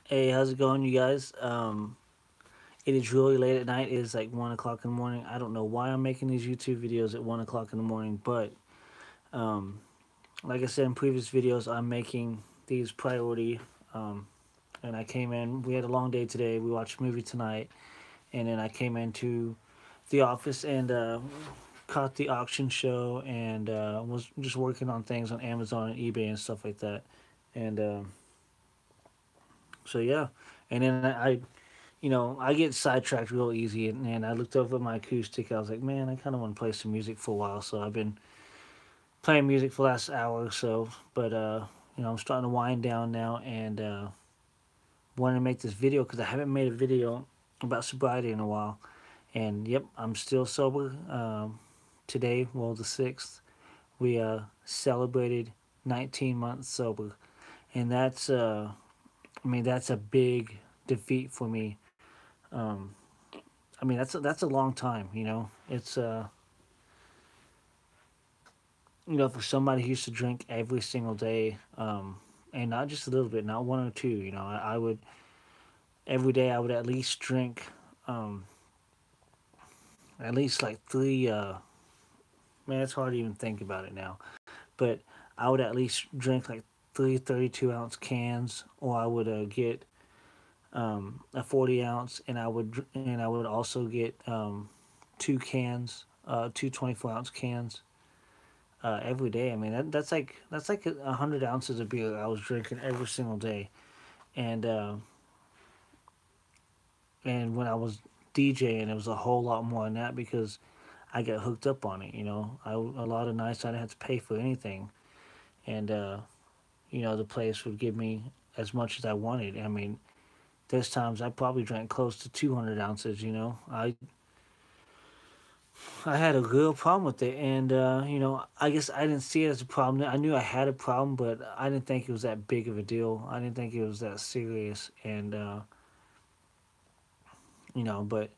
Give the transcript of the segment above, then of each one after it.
Hey, how's it going, you guys? It is really late at night. It is like 1 o'clock in the morning. I don't know why I'm making these YouTube videos at 1 o'clock in the morning, but um, like I said in previous videos, I'm making these priority. Um, and I came in. We had a long day today. We watched a movie tonight, and then I came into the office and caught the auction show and was just working on things on Amazon and eBay and stuff like that. And so yeah, and then I get sidetracked real easy, and I looked over at my acoustic. I was like, man, I kind of want to play some music for a while. So I've been playing music for the last hour or so. But I'm starting to wind down now, and wanted to make this video because I haven't made a video about sobriety in a while. And yep, I'm still sober. Today, well, the 6th, we celebrated 19 months sober, and that's a big defeat for me. Um, that's a long time. For somebody who used to drink every single day, and not just a little bit, not one or two. I would every day I would at least drink, um, at least like three. Man, it's hard to even think about it now, but I would at least drink like three 32-ounce cans, or I would get a 40 ounce, and I would also get two cans, two 24-ounce cans every day. I mean, that's like 100 ounces of beer I was drinking every single day, and when I was DJing, it was a whole lot more than that because I got hooked up on it. A lot of nights I didn't have to pay for anything, and the place would give me as much as I wanted. I mean, there's times I probably drank close to 200 ounces. I had a real problem with it, and I guess I didn't see it as a problem. I knew I had a problem, but I didn't think it was that big of a deal. I didn't think it was that serious, and but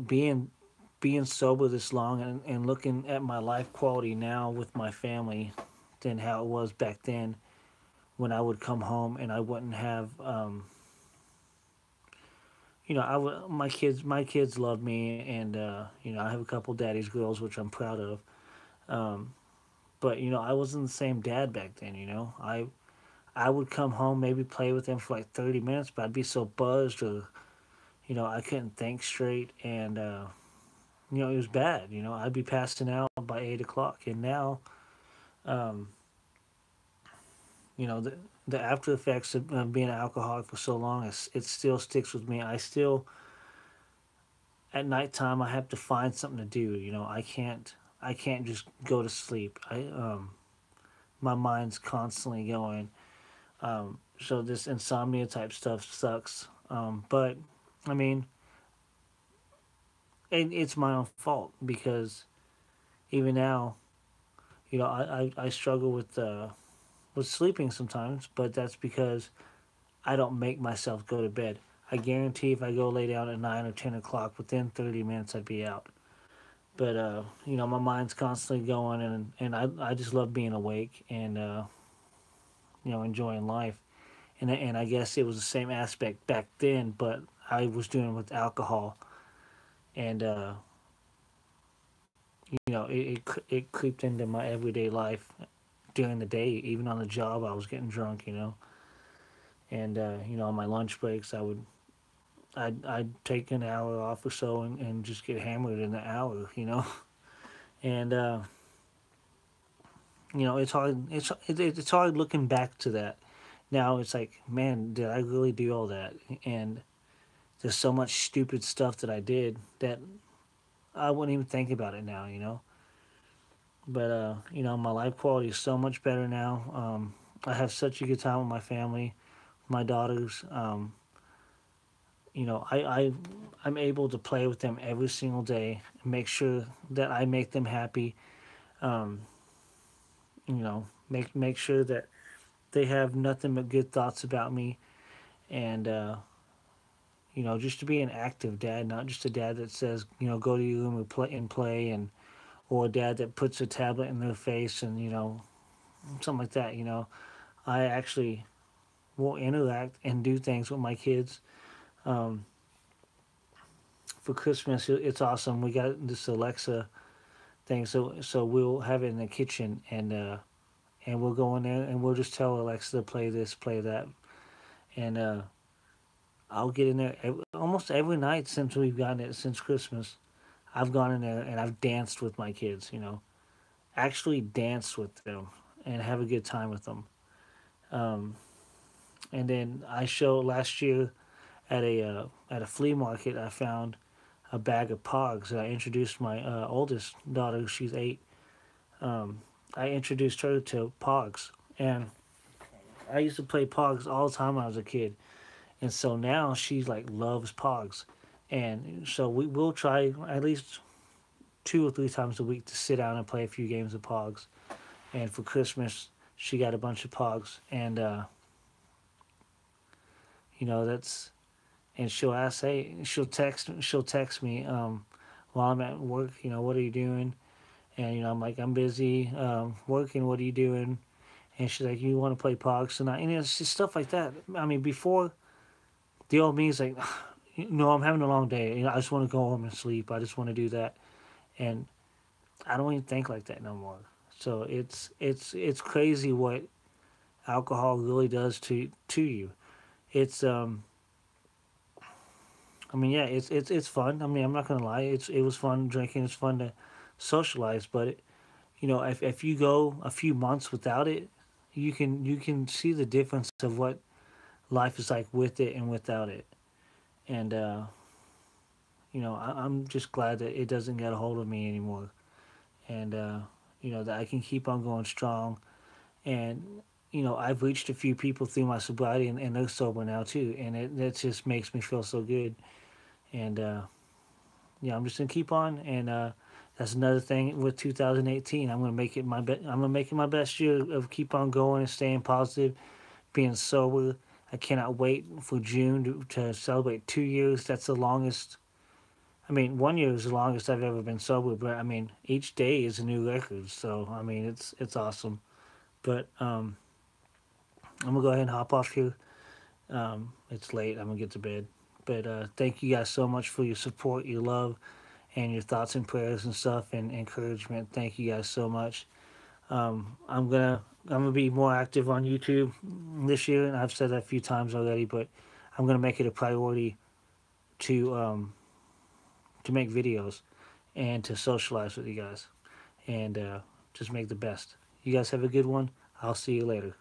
being sober this long, and looking at my life quality now with my family than how it was back then when I would come home and I wouldn't have I would my kids love me, and I have a couple daddy's girls which I'm proud of. Um, but I wasn't the same dad back then. I would come home, maybe play with them for like 30 minutes, but I'd be so buzzed, or I couldn't think straight, and it was bad. I'd be passing out by 8 o'clock, and now um, the after effects of being an alcoholic for so long, it still sticks with me. I still, at nighttime, I have to find something to do. I can't just go to sleep. My mind's constantly going. So this insomnia type stuff sucks. But I mean, it's my own fault because even now, I struggle with sleeping sometimes. But that's because I don't make myself go to bed. I guarantee if I go lay down at 9 or 10 o'clock, within 30 minutes I'd be out. But my mind's constantly going, and I just love being awake, and enjoying life. And I guess it was the same aspect back then, but I was doing it with alcohol, and it creeped into my everyday life during the day. Even on the job, I was getting drunk, and on my lunch breaks, I'd take an hour off or so, and just get hammered in the hour, and it's hard looking back to that. Now it's like, man, did I really do all that? And there's so much stupid stuff that I did that I wouldn't even think about it now. But my life quality is so much better now. I have such a good time with my family, my daughters. I'm able to play with them every single day and make sure that I make them happy. Um, make sure that they have nothing but good thoughts about me, and just to be an active dad, not just a dad that says, go to your room and play, and or a dad that puts a tablet in their face and something like that. I actually we'll interact and do things with my kids. Um, for Christmas, it's awesome. We got this Alexa thing, so we'll have it in the kitchen, and we'll go in there and we'll just tell Alexa to play this, play that, and I'll get in there almost every night since we've gotten it since Christmas. I've gone in there and I've danced with my kids. Actually danced with them and have a good time with them. Um, and then I showed last year at a flea market. I found a bag of Pogs. And I introduced my oldest daughter. She's 8. Um, I introduced her to Pogs, and I used to play Pogs all the time when I was a kid. And so now she like loves Pogs, and so we will try at least 2 or 3 times a week to sit down and play a few games of Pogs. And for Christmas, she got a bunch of Pogs, and that's, and she'll ask, hey, she'll text me while I'm at work. What are you doing? And I'm like, I'm busy working. What are you doing? And she's like, you want to play Pogs tonight? And it's just stuff like that. I mean, before, the old me is like, no, I'm having a long day. I just want to go home and sleep. I just want to do that, and I don't even think like that no more. So it's crazy what alcohol really does to you. It's I mean, yeah, it's fun. I mean, I'm not gonna lie. It was fun drinking. It's fun to socialize, but if you go a few months without it, you can see the difference of what life is like with it and without it. And I'm just glad that it doesn't get a hold of me anymore, and that I can keep on going strong. And I've reached a few people through my sobriety, and they're sober now too, and that just makes me feel so good. And yeah, I'm just gonna keep on, and that's another thing with 2018. I'm gonna make it I'm gonna make it my best year of keep on going and staying positive, being sober. I cannot wait for June to celebrate 2 years. That's the longest. I mean, 1 year is the longest I've ever been sober, but I mean, each day is a new record. So I mean, it's awesome. But I'm gonna go ahead and hop off here. It's late. I'm gonna get to bed. But thank you guys so much for your support, your love, and your thoughts and prayers and stuff and encouragement. Thank you guys so much. I'm gonna be more active on YouTube this year, and I've said that a few times already. But I'm gonna make it a priority to to make videos and to socialize with you guys and just make the best. You guys have a good one. I'll see you later.